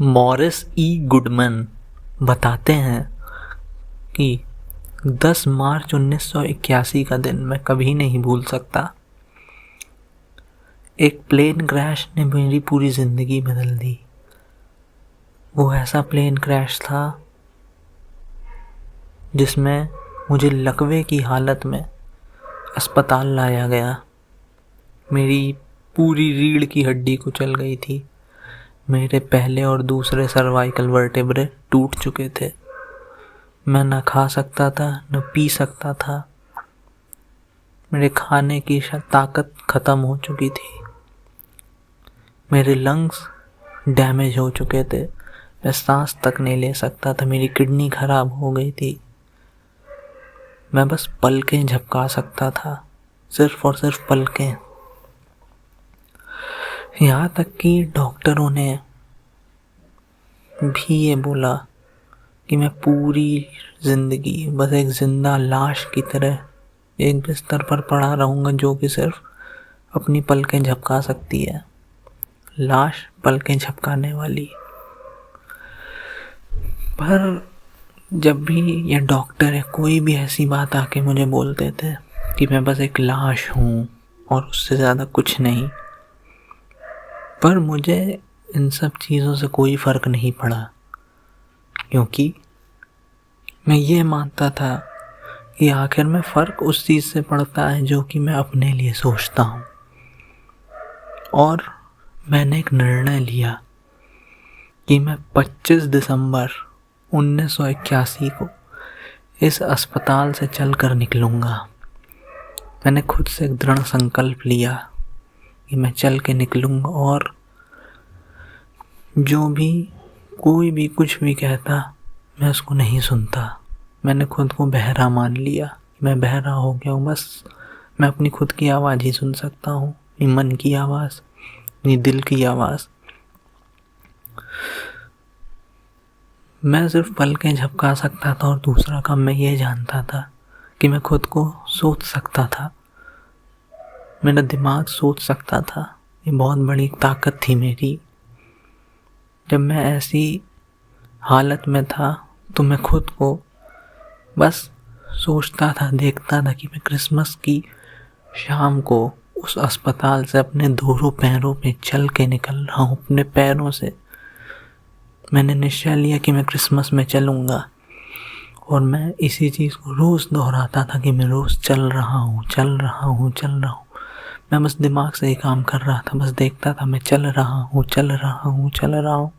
Morris ई गुडमन बताते हैं कि 10 मार्च 1981 का दिन मैं कभी नहीं भूल सकता। एक प्लेन क्रैश ने मेरी पूरी ज़िंदगी बदल दी। वो ऐसा प्लेन क्रैश था जिसमें मुझे लकवे की हालत में अस्पताल लाया गया। मेरी पूरी रीढ़ की हड्डी कुचल गई थी। मेरे पहले और दूसरे सर्वाइकल वर्टेब्रे टूट चुके थे। मैं न खा सकता था न पी सकता था। मेरे खाने की ताकत ख़त्म हो चुकी थी। मेरे लंग्स डैमेज हो चुके थे। मैं सांस तक नहीं ले सकता था। मेरी किडनी खराब हो गई थी। मैं बस पलकें झपका सकता था, सिर्फ और सिर्फ पलकें। यहाँ तक कि डॉक्टरों ने भी ये बोला कि मैं पूरी ज़िंदगी बस एक ज़िंदा लाश की तरह एक बिस्तर पर पड़ा रहूँगा जो कि सिर्फ अपनी पलकें झपका सकती है। लाश पलकें झपकाने वाली। पर जब भी ये डॉक्टर या कोई भी ऐसी बात आके मुझे बोलते थे कि मैं बस एक लाश हूँ और उससे ज़्यादा कुछ नहीं, पर मुझे इन सब चीज़ों से कोई फ़र्क नहीं पड़ा, क्योंकि मैं ये मानता था कि आखिर में फ़र्क उस चीज़ से पड़ता है जो कि मैं अपने लिए सोचता हूँ। और मैंने एक निर्णय लिया कि मैं 25 दिसंबर 1981 को इस अस्पताल से चलकर निकलूँगा। मैंने खुद से एक दृढ़ संकल्प लिया कि मैं चल के निकलूँगा और जो भी कोई भी कुछ भी कहता मैं उसको नहीं सुनता। मैंने खुद को बहरा मान लिया। मैं बहरा हो गया हूँ। बस मैं अपनी खुद की आवाज़ ही सुन सकता हूँ, अपनी मन की आवाज़, अपनी दिल की आवाज़। मैं सिर्फ पलकें झपका सकता था और दूसरा काम मैं ये जानता था कि मैं खुद को सोच सकता था। मेरा दिमाग सोच सकता था। ये बहुत बड़ी ताकत थी मेरी। जब मैं ऐसी हालत में था तो मैं खुद को बस सोचता था, देखता था कि मैं क्रिसमस की शाम को उस अस्पताल से अपने दोनों पैरों पे चल के निकल रहा हूँ। अपने पैरों से मैंने निश्चय लिया कि मैं क्रिसमस में चलूँगा और मैं इसी चीज़ को रोज़ दोहराता था कि मैं रोज़ चल रहा हूँ, चल रहा हूँ, चल रहा हूँ। मैं बस दिमाग से ही काम कर रहा था। बस देखता था मैं चल रहा हूँ, चल रहा हूँ, चल रहा हूँ।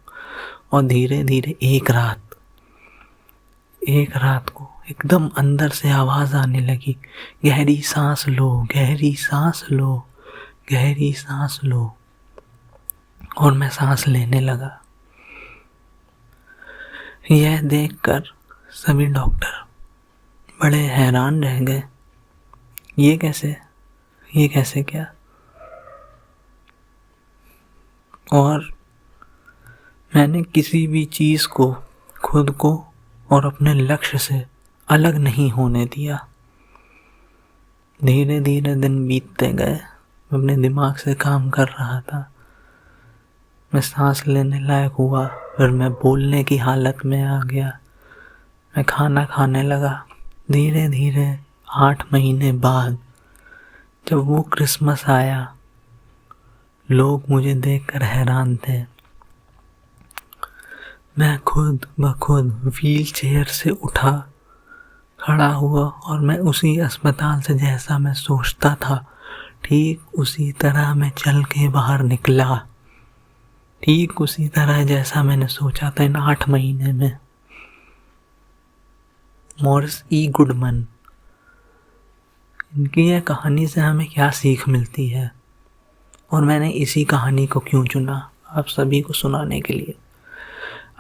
और धीरे धीरे एक रात को एकदम अंदर से आवाज़ आने लगी, गहरी सांस लो, गहरी सांस लो, गहरी सांस लो। और मैं सांस लेने लगा। यह देखकर सभी डॉक्टर बड़े हैरान रह गए। ये कैसे क्या? और मैंने किसी भी चीज़ को, खुद को और अपने लक्ष्य से अलग नहीं होने दिया। धीरे धीरे दिन बीतते गए। मैं अपने दिमाग से काम कर रहा था। मैं सांस लेने लायक हुआ, फिर मैं बोलने की हालत में आ गया। मैं खाना खाने लगा। धीरे धीरे 8 महीने बाद जब वो क्रिसमस आया, लोग मुझे देखकर हैरान थे। मैं खुद ब खुद व्हील चेयर से उठा, खड़ा हुआ और मैं उसी अस्पताल से जैसा मैं सोचता था ठीक उसी तरह मैं चल के बाहर निकला। ठीक उसी तरह जैसा मैंने सोचा था इन 8 महीने में। मॉरिस ई गुडमन, इनकी यह कहानी से हमें क्या सीख मिलती है और मैंने इसी कहानी को क्यों चुना आप सभी को सुनाने के लिए।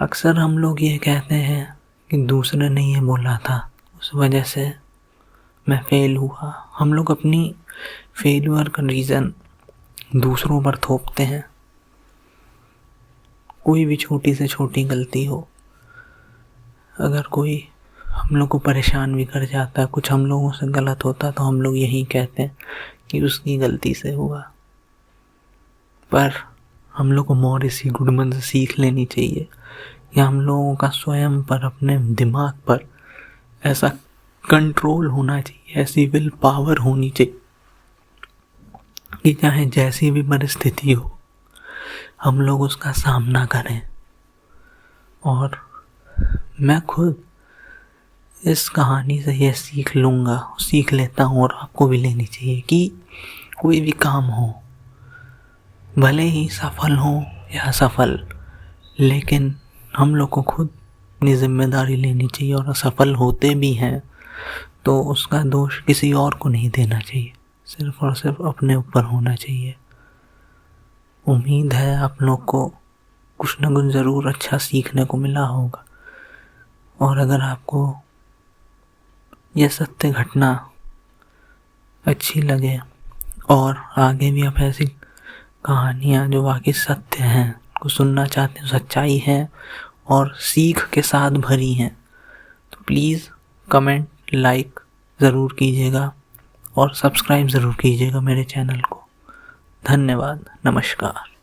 अक्सर हम लोग ये कहते हैं कि दूसरे ने ये बोला था, उस वजह से मैं फेल हुआ। हम लोग अपनी फेलियर का रीज़न दूसरों पर थोपते हैं। कोई भी छोटी से छोटी गलती हो, अगर कोई हम लोग को परेशान भी कर जाता है, कुछ हम लोगों से गलत होता तो हम लोग यही कहते हैं कि उसकी गलती से हुआ। पर हम लोग को मॉरिसी गुडमन से सीख लेनी चाहिए, या हम लोगों का स्वयं पर, अपने दिमाग पर ऐसा कंट्रोल होना चाहिए, ऐसी विल पावर होनी चाहिए कि चाहे जैसी भी परिस्थिति हो हम लोग उसका सामना करें। और मैं खुद इस कहानी से ये सीख लेता हूँ, और आपको भी लेनी चाहिए कि कोई भी काम हो, भले ही सफल हो या असफल, लेकिन हम लोग को खुद अपनी जिम्मेदारी लेनी चाहिए। और असफल होते भी हैं तो उसका दोष किसी और को नहीं देना चाहिए, सिर्फ और सिर्फ अपने ऊपर होना चाहिए। उम्मीद है आप लोग को कुछ न कुछ ज़रूर अच्छा सीखने को मिला होगा। और अगर आपको यह सत्य घटना अच्छी लगे और आगे भी आप ऐसी कहानियाँ जो वाकई सत्य हैं को सुनना चाहते हैं, सच्चाई है और सीख के साथ भरी हैं, तो प्लीज़ कमेंट, लाइक ज़रूर कीजिएगा और सब्सक्राइब ज़रूर कीजिएगा मेरे चैनल को। धन्यवाद, नमस्कार।